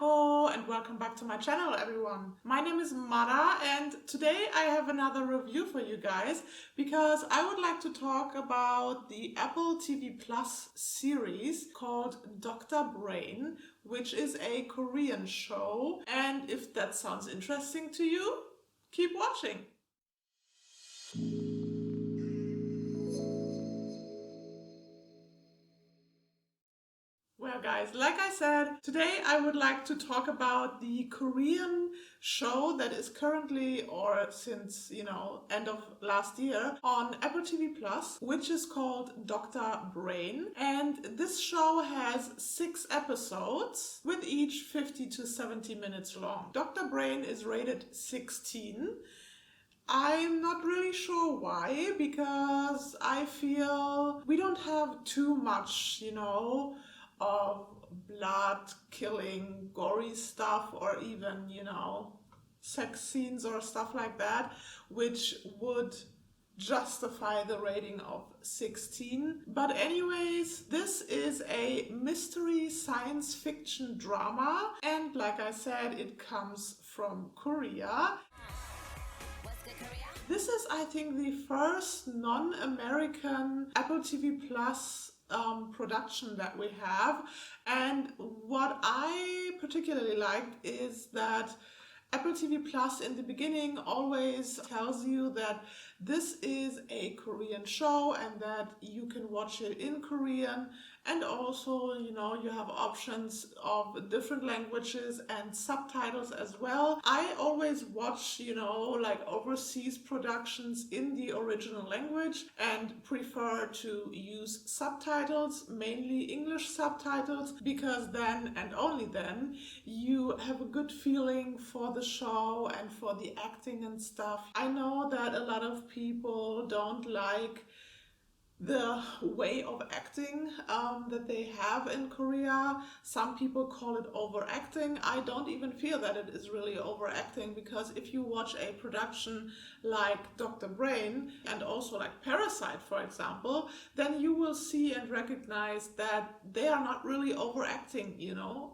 ho, and welcome back to my channel, everyone. My name is Mara, and today I have another review for you guys because I would like to talk about the Apple TV Plus series called Dr. Brain, which is a Korean show. And if that sounds interesting to you, keep watching. Well guys, like I said, today I would like to talk about the Korean show that is currently, or since, end of last year, on Apple TV Plus, which is called Dr. Brain. And this show has 6 episodes, with each 50 to 70 minutes long. Dr. Brain is rated 16. I'm not really sure why, because I feel we don't have too much, of blood, killing, gory stuff, or even, sex scenes or stuff like that, which would justify the rating of 16. But anyways, this is a mystery science fiction drama, and like I said, it comes from Korea. This is, I think, the first non-American Apple TV Plus production that we have, and what I particularly liked is that Apple TV Plus in the beginning always tells you that this is a Korean show and that you can watch it in Korean, and also you have options of different languages and subtitles as well. I always watch like overseas productions in the original language and prefer to use subtitles, mainly English subtitles, because then and only then you have a good feeling for the show and for the acting and stuff. I know that a lot of people don't like the way of acting that they have in Korea. Some people call it overacting. I don't even feel that it is really overacting, because if you watch a production like Dr. Brain and also like Parasite, for example, then you will see and recognize that they are not really overacting,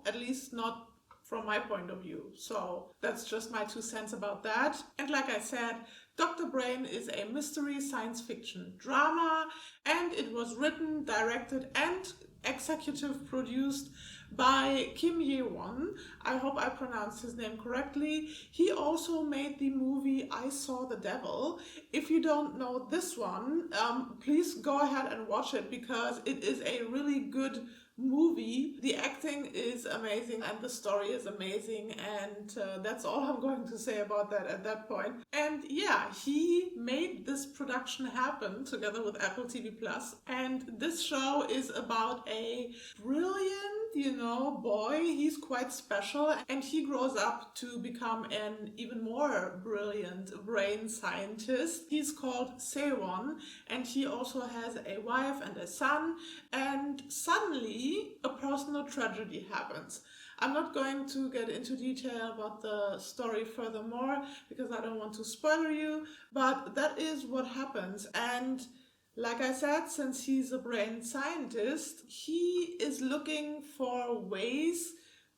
at least not from my point of view. So that's just my 2 cents about that. And like I said, Dr. Brain is a mystery science fiction drama, and it was written, directed, and executive produced by Jee-woon. I hope I pronounced his name correctly. He also made the movie I Saw the Devil. If you don't know this one, please go ahead and watch it, because it is a really good movie. The acting is amazing and the story is amazing, and that's all I'm going to say about that at that point. And yeah, he made this production happen together with Apple TV Plus, and this show is about a brilliant boy. He's quite special, and he grows up to become an even more brilliant brain scientist. He's called Sewon, and he also has a wife and a son, and suddenly a personal tragedy happens. I'm not going to get into detail about the story furthermore, because I don't want to spoil you, but that is what happens. And like I said, since he's a brain scientist, he is looking for ways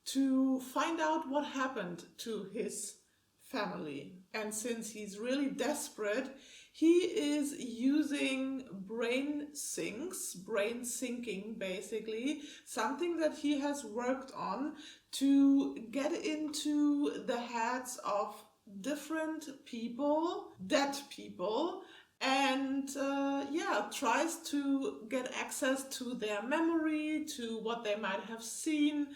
to find out what happened to his family. And since he's really desperate, he is using brain syncing basically, something that he has worked on to get into the heads of different people, dead people, and tries to get access to their memory, to what they might have seen,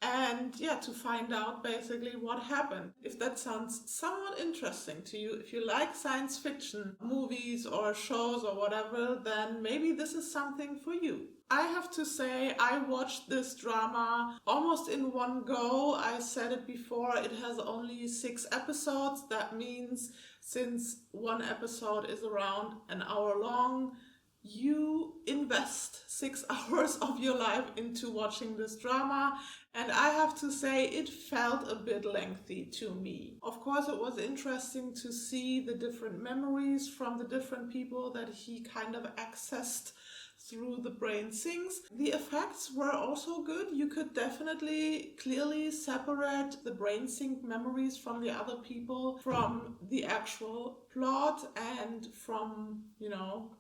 and to find out basically what happened. If that sounds somewhat interesting to you, if you like science fiction movies or shows or whatever, then maybe this is something for you. I have to say, I watched this drama almost in one go. I said it before, it has only 6 episodes. That means since one episode is around an hour long, you invest 6 hours of your life into watching this drama, and I have to say it felt a bit lengthy to me. Of course, it was interesting to see the different memories from the different people that he kind of accessed through the brain sings. The effects were also good. You could definitely clearly separate the brain sync memories from the other people, from the actual plot and from,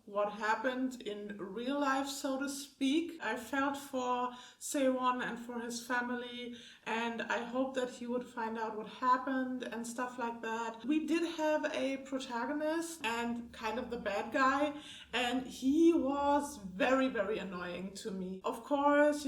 what happened in real life, so to speak. I felt for Sewon and for his family, and I hope that he would find out what happened and stuff like that. We did have a protagonist and kind of the bad guy, and he was very, very annoying to me. Of course,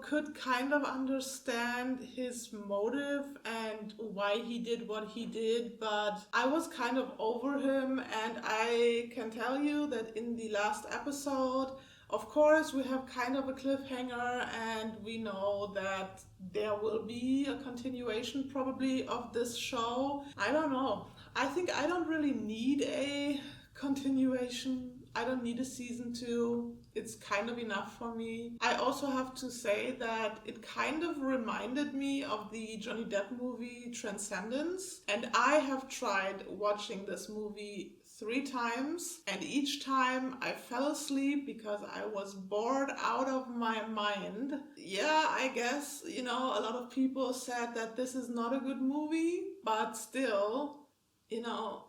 could kind of understand his motive and why he did what he did, but I was kind of over him, and I can tell you that in the last episode, of course, we have kind of a cliffhanger, and we know that there will be a continuation probably of this show. I don't know. I think I don't really need a continuation. I don't need a season 2. It's kind of enough for me. I also have to say that it kind of reminded me of the Johnny Depp movie Transcendence. And I have tried watching this movie 3 times, and each time I fell asleep because I was bored out of my mind. Yeah, I guess, a lot of people said that this is not a good movie, but still,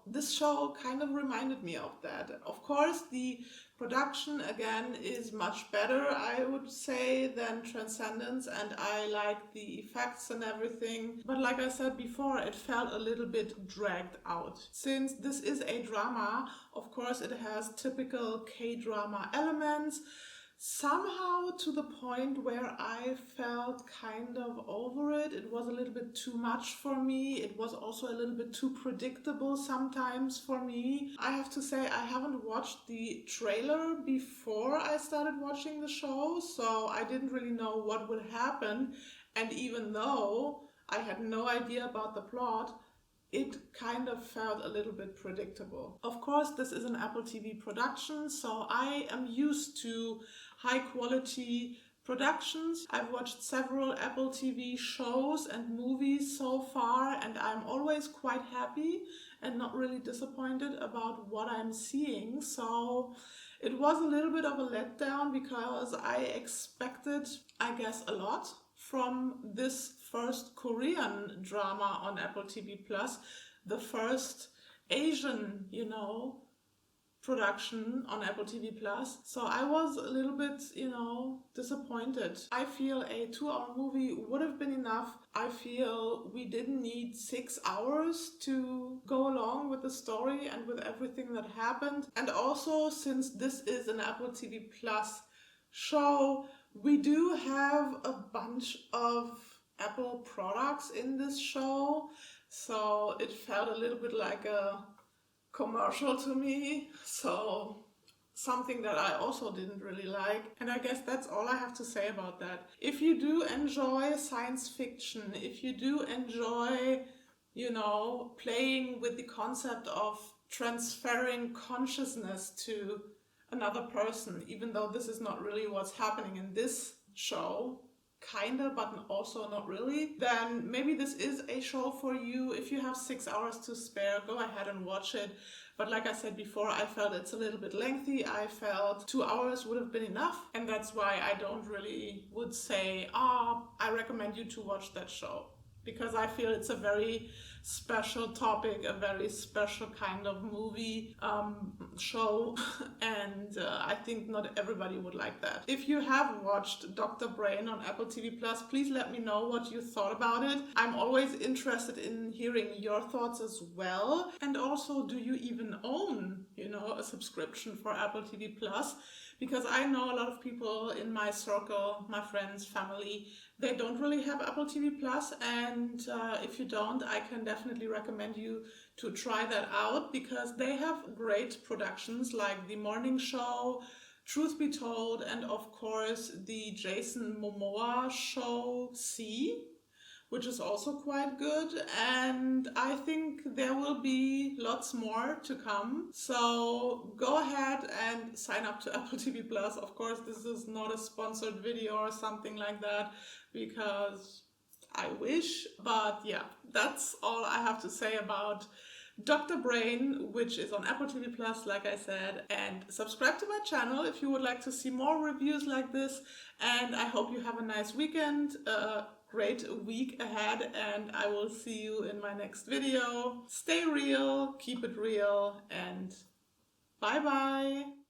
this show kind of reminded me of that. Of course, the production, again, is much better, I would say, than Transcendence, and I like the effects and everything. But like I said before, it felt a little bit dragged out. Since this is a drama, of course, it has typical K-drama elements, somehow to the point where I felt kind of over it. It was a little bit too much for me. It was also a little bit too predictable sometimes for me. I have to say I haven't watched the trailer before I started watching the show, so I didn't really know what would happen. And even though I had no idea about the plot, it kind of felt a little bit predictable. Of course, this is an Apple TV production, so I am used to high quality productions. I've watched several Apple TV shows and movies so far, and I'm always quite happy and not really disappointed about what I'm seeing. So it was a little bit of a letdown because I expected, I guess, a lot from this first Korean drama on Apple TV Plus, the first Asian, production on Apple TV Plus. So I was a little bit, disappointed. I feel a 2-hour movie would have been enough. I feel we didn't need 6 hours to go along with the story and with everything that happened. And also, since this is an Apple TV Plus show, we do have a bunch of Apple products in this show, so it felt a little bit like a commercial to me, so something that I also didn't really like. And I guess that's all I have to say about that. If you do enjoy science fiction, if you do enjoy, playing with the concept of transferring consciousness to another person, even though this is not really what's happening in this show, kinda, but also not really, then maybe this is a show for you. If you have 6 hours to spare, go ahead and watch it. But like I said before, I felt it's a little bit lengthy. I felt 2 hours would have been enough, and that's why I don't really would say, I recommend you to watch that show, because I feel it's a very special topic, a very special kind of movie show, and I think not everybody would like that. If you have watched Dr. Brain on Apple TV Plus, please let me know what you thought about it. I'm always interested in hearing your thoughts as well. And also, do you even own, a subscription for Apple TV Plus? Because I know a lot of people in my circle, my friends, family, they don't really have Apple TV Plus, and if you don't, I can definitely recommend you to try that out, because they have great productions like The Morning Show, Truth Be Told, and of course the Jason Momoa show C, which is also quite good, and I think there will be lots more to come. So go ahead and sign up to Apple TV Plus. Of course, this is not a sponsored video or something like that, because I wish, but yeah, that's all I have to say about Dr. Brain, which is on Apple TV Plus, like I said, and subscribe to my channel if you would like to see more reviews like this. And I hope you have a nice weekend, a great week ahead, and I will see you in my next video. Stay real, keep it real, and bye bye.